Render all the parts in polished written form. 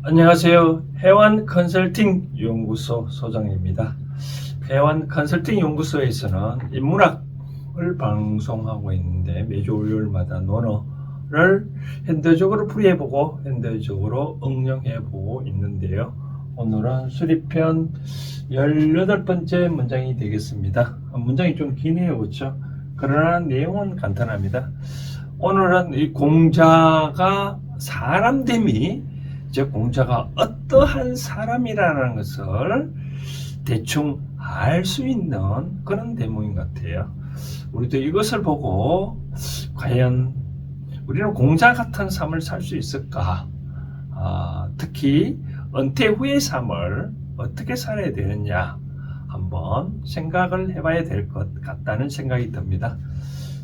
안녕하세요. 해완 컨설팅 연구소 소장입니다. 해완 컨설팅 연구소에서는 인문학을 방송하고 있는데 매주 월요일마다 논어를 현대적으로 풀이해보고 현대적으로 응용해보고 있는데요. 오늘은 수리편 18번째 문장이 되겠습니다. 문장이 좀 기네요, 그렇죠? 그러나 내용은 간단합니다. 오늘은 이 공자가 사람됨이 즉 공자가 어떠한 사람이라는 것을 대충 알 수 있는 그런 대목인 것 같아요. 우리도 이것을 보고 과연 우리는 공자 같은 삶을 살 수 있을까? 특히 은퇴 후의 삶을 어떻게 살아야 되느냐 한번 생각을 해봐야 될 것 같다는 생각이 듭니다.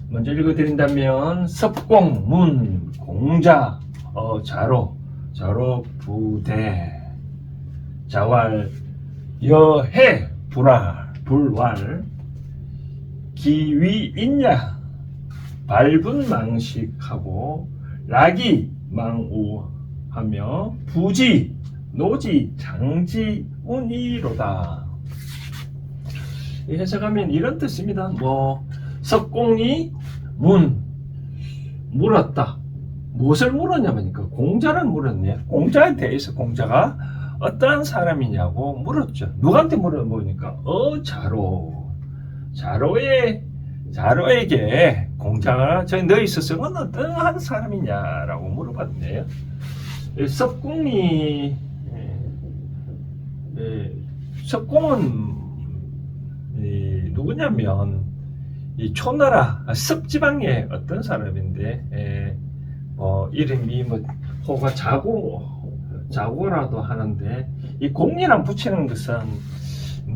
먼저 읽어드린다면 섭공, 공자, 자로, 부대, 자왈, 여해, 불왈, 기위인야, 발분 망식하고, 락이 망우하며, 부지, 노지, 장지, 운이로다. 해석하면 이런 뜻입니다. 석공이 물었다. 무엇을 물었냐면요. 공자를 물었네. 공자에 대해서 공자가 어떠한 사람이냐고 물었죠. 누구한테 물어보니까 자로에게 공자가 너희 스승은 어떠한 사람이냐라고 물어봤네요. 석공은 누구냐면 이 초나라 섭지방의 어떤 사람인데 이름이 호가 자고라도 하는데 이 공이랑 붙이는 것은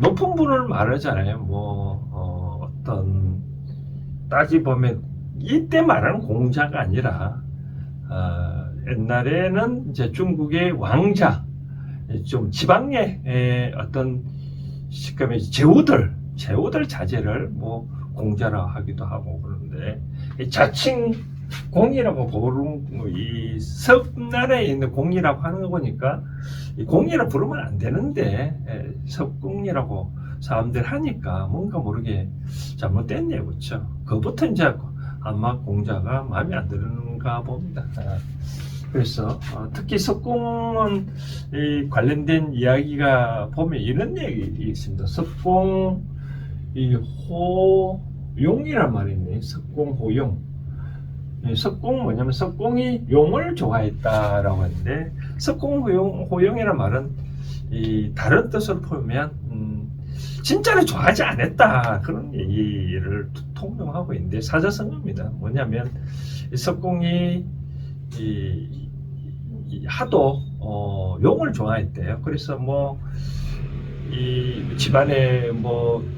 높은 분을 말하잖아요. 어떤 따지 보면 이때 말하는 공자가 아니라 옛날에는 이제 중국의 왕자 좀 지방의 어떤 제후들 자제를 공자라 하기도 하고 그런데 자칭 공이라고 부르는 이 석나라에 있는 공이라고 하는 거 보니까 이 공이라 부르면 안 되는데 석공이라고 사람들 하니까 뭔가 모르게 잘못됐네요, 그렇죠? 그부터 이제 아마 공자가 마음에 안 드는가 봅니다. 그래서 특히 석공은 관련된 이야기가 보면 이런 얘기 있습니다. 석공 호용이란 말이 있네. 석공호용. 석공은 석공이 용을 좋아했다라고 하는데 석공호용이란 말은 다른 뜻으로 보면 진짜로 좋아하지 않았다 그런 얘기를 통용하고 있는데 사자성어입니다. 뭐냐면 석공이 하도 용을 좋아했대요. 그래서 이 집안에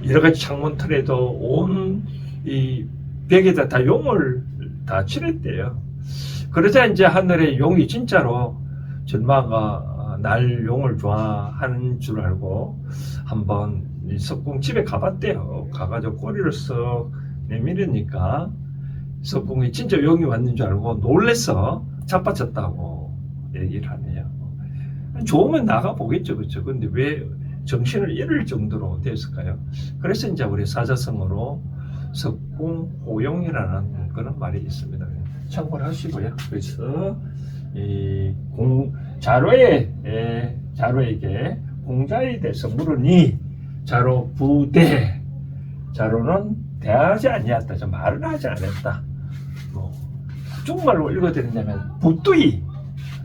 여러 가지 창문 틀에도 온 이 벽에다 다 용을 다 칠했대요. 그러자 이제 하늘에 용이 진짜로 전마가 날 용을 좋아하는 줄 알고 한번 이 석공 집에 가봤대요. 가가지고 꼬리를 쓱 내밀으니까 석공이 진짜 용이 왔는 줄 알고 놀래서 자빠졌다고 얘기를 하네요. 좋으면 나가 보겠죠, 그렇죠? 근데 왜 정신을 잃을 정도로 됐을까요? 그래서 이제 우리 사자성어로 석공호용이라는 그런 말이 있습니다. 참고를 하시고요. 그래서 자로에게 공자에 대해서 물으니 자로 부대, 자로는 대하지 아니었다, 말을 하지 않았다. 중국말로 읽어드린다면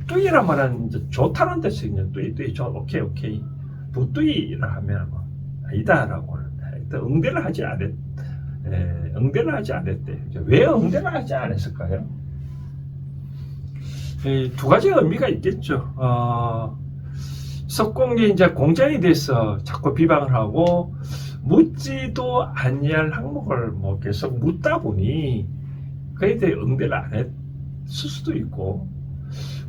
뚜이란 말은 이제 좋다는 뜻이거든요. 뚜이 오케이 부뚜이라 하면 아니다라고 응대를 하지 않았대. 왜 응대를 하지 않았을까요? 두 가지 의미가 있겠죠. 석공이 이제 공자에 대해서 자꾸 비방을 하고 묻지도 아니할 항목을 계속 묻다 보니 그에 대해 응대를 안 했을 수도 있고,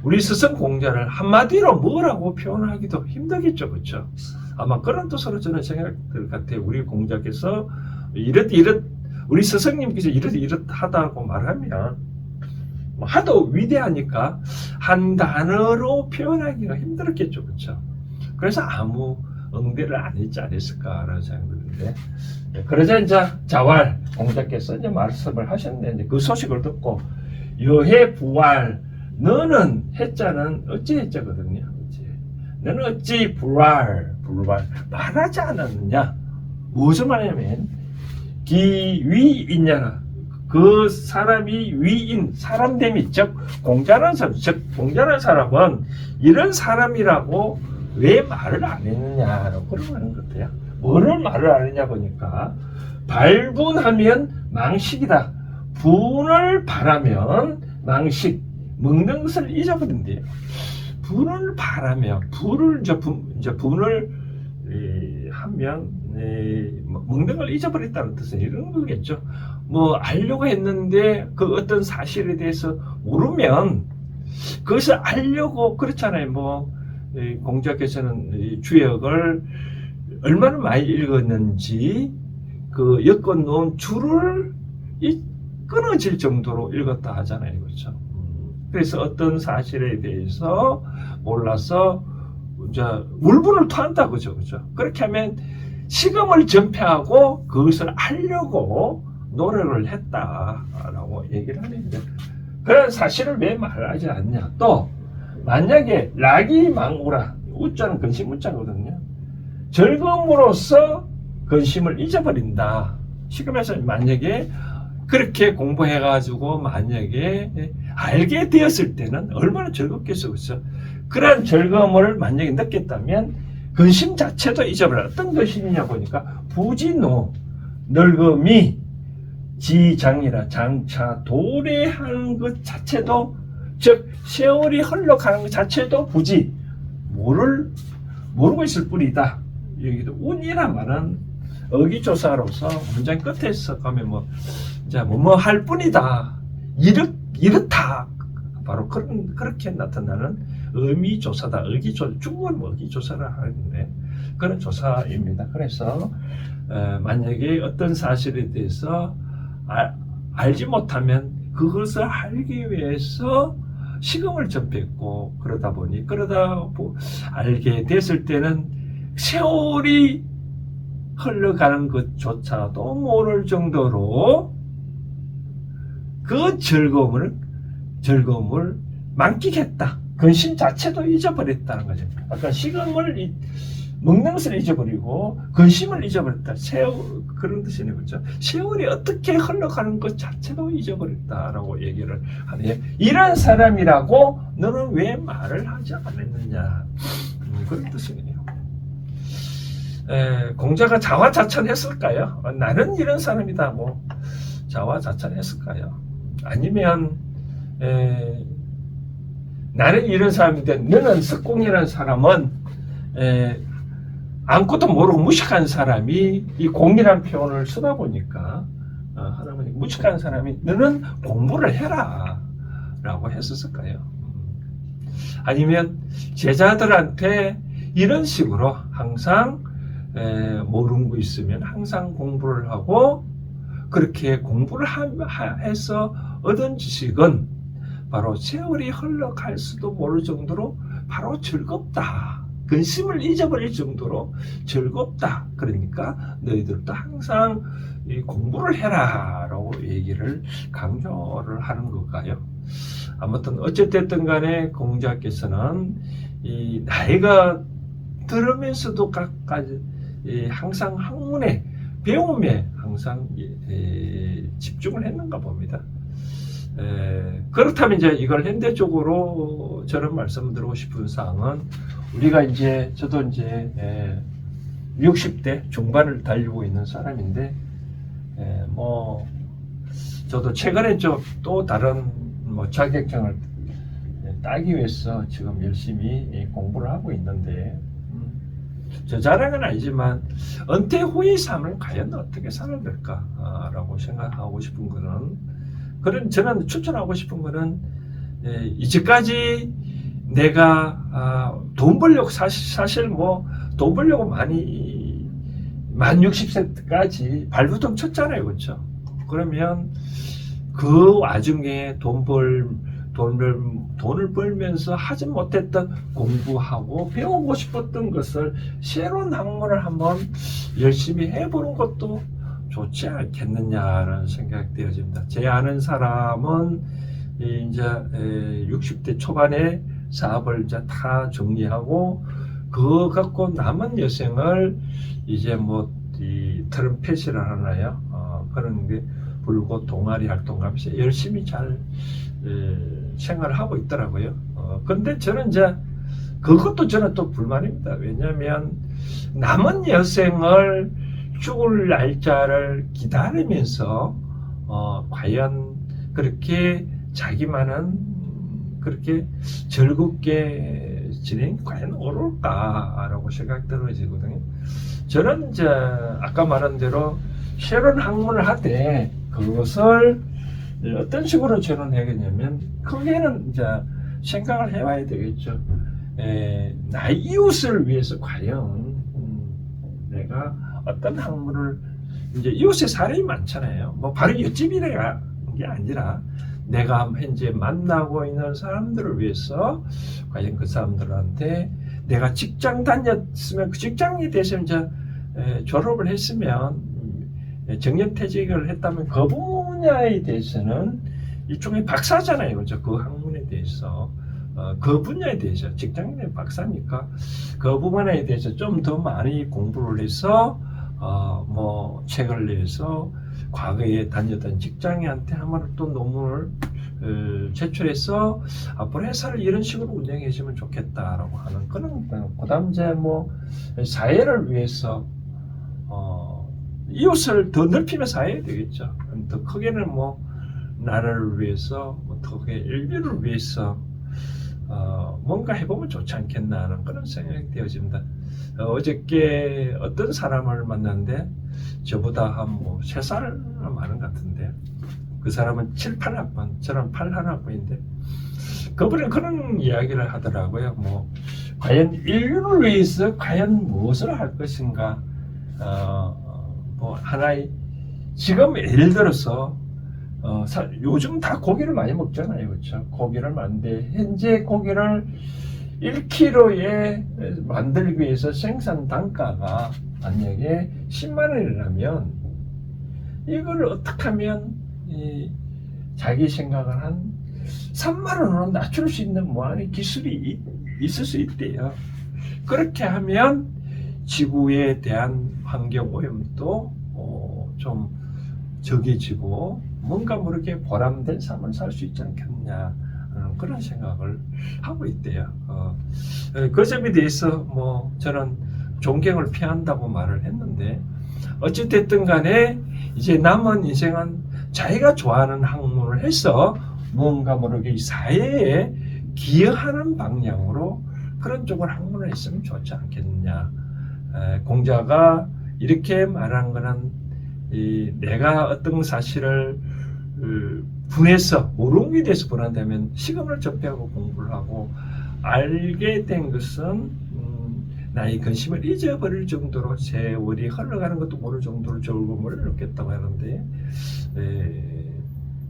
우리 스승 공자를 한마디로 뭐라고 표현하기도 힘들겠죠, 그렇죠? 아마 그런 뜻으로 저는 생각들 같아요. 우리 공자께서 우리 스승님께서 이렇다고 말하면 하도 위대하니까 한 단어로 표현하기가 힘들었겠죠, 그렇죠? 그래서 아무 응대를 안 했지 않았을까라는 생각이 드는데, 그러자 이제 자활 공자께서 이제 말씀을 하셨는데, 이제 그 소식을 듣고 여해 부활, 너는 해자는 어찌 해자거든요. 너는 어찌 불활 말하지 않았느냐? 무슨 말이냐면 기위 있냐나, 그 사람이 위인 사람됨이, 즉 공자라는 사람, 즉 공자라는 사람은 이런 사람이라고 왜 말을 안 했느냐라고 그러는 것 같아요. 뭐를 말을 안 했냐 보니까, 발분하면 망식이다, 분을 바라면 망식, 먹는 것을 잊어버린대요. 분을 바라며, 분을 분을 하면 먹는 걸 잊어버렸다는 뜻은 이런 거겠죠. 뭐 알려고 했는데 그 어떤 사실에 대해서 모르면 그것을 알려고, 그렇잖아요. 뭐 공자께서는 주역을 얼마나 많이 읽었는지 그 엮어 놓은 줄을 끊어질 정도로 읽었다 하잖아요, 그렇죠? 그래서 어떤 사실에 대해서 몰라서 이제 울분을 토한다, 그죠, 그죠? 그렇게 하면 식음을 전폐하고 그것을 알려고 노력을 했다라고 얘기를 하는데, 그런 사실을 왜 말하지 않냐? 또 만약에 락이 망우라, 우자는 근심 우자거든요. 즐거움으로써 근심을 잊어버린다. 식음에서 만약에 그렇게 공부해가지고 만약에 알게 되었을 때는 얼마나 즐겁겠어, 그렇죠? 그런 즐거움을 만약에 느꼈다면 근심 자체도 잊어버려. 어떤 것이냐 보니까 부진노, 늙음이 지장이라, 장차 도래하는 것 자체도, 즉 세월이 흘러가는 것 자체도 부지, 모르고 있을 뿐이다. 여기도 운이란 말은 어기조사로서 문장 끝에서 가면 뭐 할 뿐이다, 이렇다, 바로 그렇게 나타나는 의미조사다. 중국은 의기조사를 하는데 그런 조사입니다. 그래서 만약에 어떤 사실에 대해서 알지 못하면 그것을 알기 위해서 식음을 전폐했고, 그러다 알게 됐을 때는 세월이 흘러가는 것조차도 모를 정도로 그 즐거움을 만끽했다. 근심 자체도 잊어버렸다는 거죠. 아까 식음을 먹는 것을 잊어버리고 근심을 잊어버렸다. 그런 뜻이네요, 그렇죠? 세월이 어떻게 흘러가는 것 자체도 잊어버렸다라고 얘기를 하네요. 이런 사람이라고 너는 왜 말을 하지 않았느냐, 그런 뜻이네요. 공자가 자화자찬했을까요? 나는 이런 사람이다, 뭐 자화자찬했을까요? 아니면 나는 이런 사람인데 너는 석공이라는 사람은 아무것도 모르고 무식한 사람이 이 공이라는 표현을 쓰다 보니까 하다보니 무식한 사람이 너는 공부를 해라 라고 했었을까요? 아니면 제자들한테 이런 식으로 항상 모르는 거 있으면 항상 공부를 하고, 그렇게 공부를 해서 얻은 지식은 바로 세월이 흘러갈 수도 모를 정도로 바로 즐겁다, 근심을 잊어버릴 정도로 즐겁다, 그러니까 너희들도 항상 공부를 해라 라고 얘기를 강조를 하는 걸까요? 아무튼 어쨌든 간에 공자께서는 이 나이가 들으면서도 항상 학문에, 배움에 항상 집중을 했는가 봅니다. 그렇다면 이제 이걸 현대적으로 저는 말씀드리고 싶은 사항은, 우리가 저도 60대 중반을 달리고 있는 사람인데, 저도 최근에 또 다른 자격증을 따기 위해서 지금 열심히 공부를 하고 있는데, 저 자랑은 아니지만 은퇴 후의 삶을 과연 어떻게 살아야 될까라고 생각하고 싶은 거는, 저는 추천하고 싶은 거는, 이제까지 내가 돈 벌려고 사실 돈 벌려고 많이 만 60세까지 발부동 쳤잖아요, 그렇죠? 그러면 그 와중에 돈 벌 돈을 벌면서 하지 못했던 공부하고 배우고 싶었던 것을 새로운 학문을 한번 열심히 해보는 것도 좋지 않겠느냐는 생각이 되어집니다. 제 아는 사람은 이제 60대 초반에 사업을 이제 다 정리하고 그거 갖고 남은 여생을 이제 뭐 이 트럼펫이라 하나요? 그런 게 불고 동아리 활동하면서 열심히 잘 생활을 하고 있더라고요. 근데 저는 이제 그것도 저는 또 불만입니다. 왜냐하면 남은 여생을 죽을 날짜를 기다리면서 과연 그렇게 자기만은 그렇게 즐겁게 진행이 과연 옳을까라고 생각 들어지거든요. 저는 이제 아까 말한 대로 새로운 학문을 하되 그것을 어떤 식으로 저는 해야겠냐면 크게는 이제 생각을 해봐야 되겠죠. 나의 이웃을 위해서 과연 내가 어떤 학문을 이제 이웃의 사람이 많잖아요. 뭐 바로 옆집이래가 게 아니라 내가 현재 만나고 있는 사람들을 위해서 과연 그 사람들한테 내가 직장 다녔으면 그 직장에 대해서 이제 졸업을 했으면 정년퇴직을 했다면 그 분야에 대해서는 일종의 박사잖아요. 그죠? 그 학문에 대해서 그 분야에 대해서 직장인의 박사니까 그 부분에 대해서 좀 더 많이 공부를 해서 뭐 책을 내서 과거에 다녔던 직장인한테 한번 또 논문을 제출해서 앞으로 회사를 이런 식으로 운영해 주면 좋겠다라고 하는 그런 그다음 이제 뭐 사회를 위해서 이웃을 더 넓히면서 해야 되겠죠. 더 크게는 뭐 나라를 위해서 더 크게 인류를 위해서 뭔가 해보면 좋지 않겠나 하는 그런 생각이 되어집니다. 어저께 어떤 사람을 만났는데 저보다 한 뭐 3살 많은 것 같은데 그 사람은 7, 8학번, 저는 8, 1학번인데 그분은 그런 이야기를 하더라고요. 뭐 과연 인류를 위해서 과연 무엇을 할 것인가. 뭐 하나의 지금 예를 들어서 요즘 다 고기를 많이 먹잖아요. 그렇죠? 고기를 많은데 현재 고기를 1kg에 만들기 위해서 생산 단가가 만약에 10만 원이라면 이걸 어떻게 하면 자기 생각을 한 3만 원으로 낮출 수 있는 무한의 기술이 있을 수 있대요. 그렇게 하면 지구에 대한 환경 오염도 좀 적해지고 뭔가 모르게 보람된 삶을 살 수 있지 않겠냐 하는 그런 생각을 하고 있대요. 그 점에 대해서 뭐 저는 존경을 표한다고 말을 했는데 어찌됐든 간에 이제 남은 인생은 자기가 좋아하는 학문을 해서 뭔가 모르게 이 사회에 기여하는 방향으로 그런 쪽을 학문을 했으면 좋지 않겠느냐. 공자가 이렇게 말한 거는 내가 어떤 사실을 분해서 모르는 게 대해서 분한다면 시간을 접해하고 공부를 하고 알게 된 것은 나의 근심을 잊어버릴 정도로 세월이 흘러가는 것도 모를 정도로 즐거움을 느꼈다고 하는데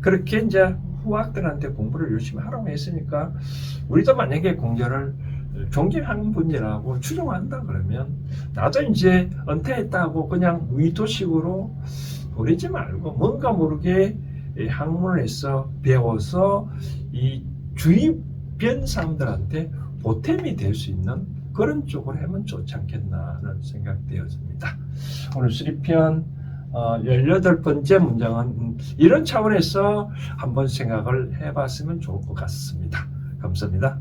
그렇게 이제 후학들한테 공부를 열심히 하라고 했으니까 우리도 만약에 공자를 존경하는 분이라고 추종한다 그러면 나도 이제 은퇴했다고 그냥 무의도식으로 버리지 말고 뭔가 모르게 학문을 해서 배워서 이 주변 사람들한테 보탬이 될 수 있는 그런 쪽으로 하면 좋지 않겠나 하는 생각이 되었습니다. 오늘 수리편 18번째 문장은 이런 차원에서 한번 생각을 해봤으면 좋을 것 같습니다. 감사합니다.